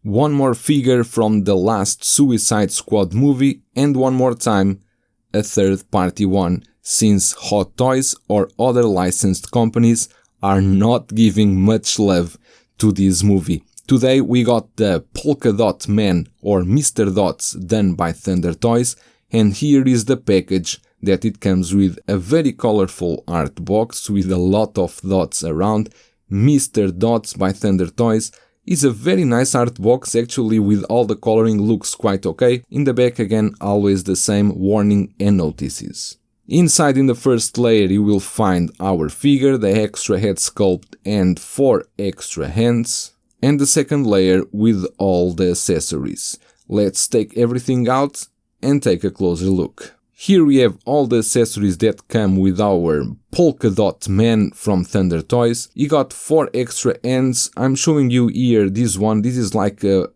One more figure from the last Suicide Squad movie, and one more time a third-party one, since Hot Toys or other licensed companies are not giving much love to this movie. Today we got the Polka Dot Man or Mr. Dots done by Thunder Toys, and here is the package that it comes with: a very colorful art box with a lot of dots around. Mr. Dots by Thunder Toys is a very nice art box, actually, with all the coloring looks quite okay. In the back again, always the same warning and notices. Inside, in the first layer, you will find our figure, the extra head sculpt and 4 extra hands, and the second layer with all the accessories. Let's take everything out and take a closer look. Here we have all the accessories that come with our Polka Dot Man from Thunder Toys. You got 4 extra hands. I'm showing you here this one. This is like a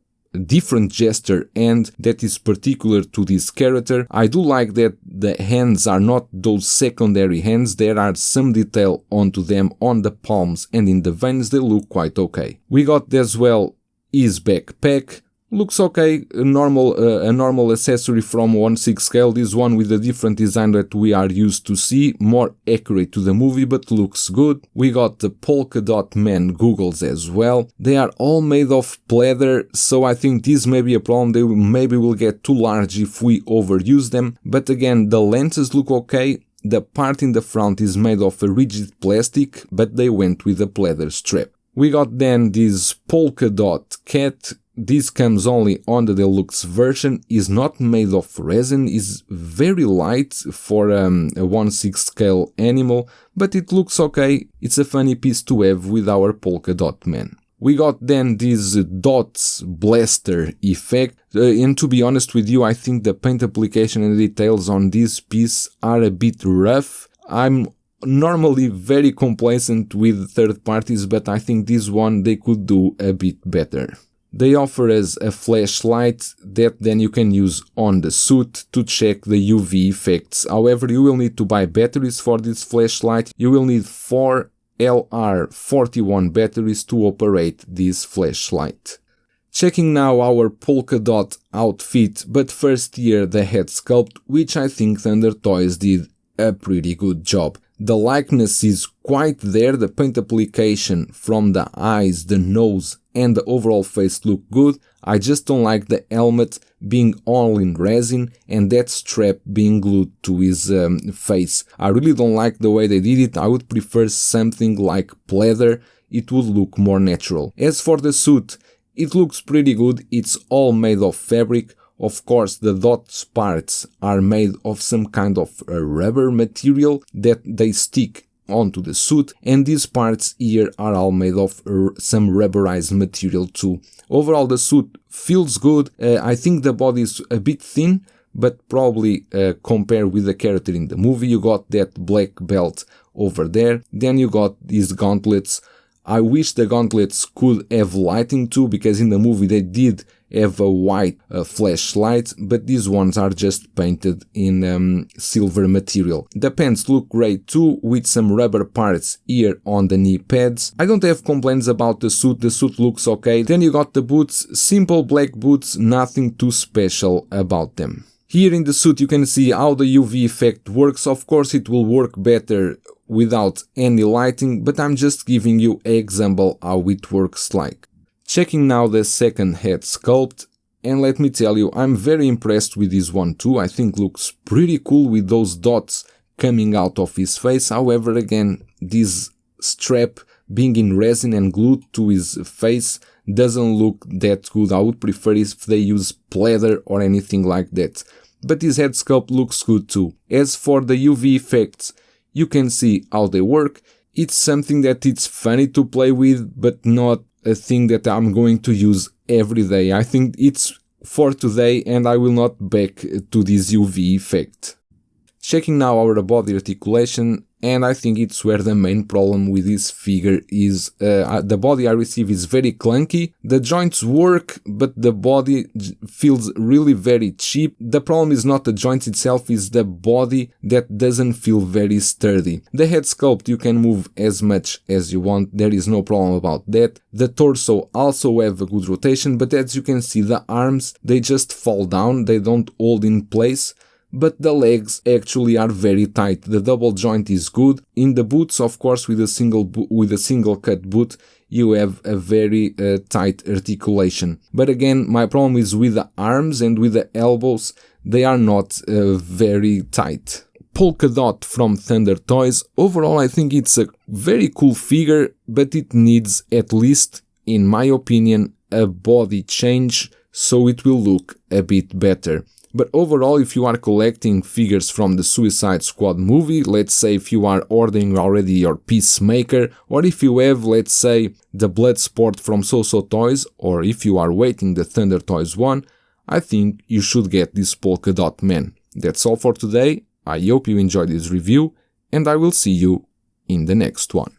different gesture hand that is particular to this character. I do like that the hands are not those secondary hands. There are some detail onto them on the palms and in the veins. They look quite okay. We got as well his backpack. Looks okay, a normal accessory from 1/6 scale, this one with a different design that we are used to see, more accurate to the movie, but looks good. We got the Polka Dot Man goggles as well. They are all made of pleather, so I think this may be a problem. They maybe will get too large if we overuse them, but again, the lenses look okay. The part in the front is made of a rigid plastic, but they went with a pleather strap. We got then this Polka Dot Cat. This comes only on the deluxe version, is not made of resin, is very light for a 1/6 scale animal, but it looks okay. It's a funny piece to have with our Polka Dot Man. We got then this dots blaster effect, and to be honest with you, I think the paint application and details on this piece are a bit rough. I'm normally very complacent with third parties, but I think this one they could do a bit better. They offer us a flashlight that then you can use on the suit to check the UV effects. However, you will need to buy batteries for this flashlight. You will need 4 LR41 batteries to operate this flashlight. Checking now our polka dot outfit, but first here the head sculpt, which I think Thunder Toys did a pretty good job. The likeness is quite there, the paint application from the eyes, the nose and the overall face look good. I just don't like the helmet being all in resin and that strap being glued to his face. I really don't like the way they did it. I would prefer something like pleather. It would look more natural. As for the suit, it looks pretty good. It's all made of fabric. Of course, the dots parts are made of some kind of a rubber material that they stick onto the suit, and these parts here are all made of some rubberized material too. Overall, the suit feels good. I think the body is a bit thin, but probably compared with the character in the movie. You got that black belt over there. Then you got these gauntlets. I wish the gauntlets could have lighting too, because in the movie they did have a white flashlight, but these ones are just painted in silver material. The pants look great too, with some rubber parts here on the knee pads. I don't have complaints about the suit looks okay. Then you got the boots, simple black boots, nothing too special about them. Here in the suit you can see how the UV effect works. Of course it will work better without any lighting, but I'm just giving you an example how it works like. Checking now the second head sculpt, and let me tell you, I'm very impressed with this one too. I think looks pretty cool with those dots coming out of his face. However, again, this strap being in resin and glued to his face doesn't look that good. I would prefer if they use pleather or anything like that. But this head sculpt looks good too. As for the UV effects, you can see how they work. It's something that it's funny to play with, but not a thing that I'm going to use every day. I think it's for today and I will not back to this UV effect. Checking now our body articulation, and I think it's where the main problem with this figure is. The body I receive is very clunky, the joints work, but the body feels really very cheap. The problem is not the joints itself, is the body that doesn't feel very sturdy. The head sculpt you can move as much as you want, there is no problem about that. The torso also have a good rotation, but as you can see, the arms, they just fall down, they don't hold in place. But the legs actually are very tight. The double joint is good. In the boots, of course, with a single cut boot, you have a very tight articulation. But again, my problem is with the arms and with the elbows. They are not very tight. Polka Dot from Thunder Toys. Overall, I think it's a very cool figure, but it needs, at least in my opinion, a body change so it will look a bit better. But overall, if you are collecting figures from the Suicide Squad movie, let's say if you are ordering already your Peacemaker, or if you have, let's say, the Bloodsport from So-So Toys, or if you are waiting the Thunder Toys one, I think you should get this Polka Dot Man. That's all for today. I hope you enjoyed this review, and I will see you in the next one.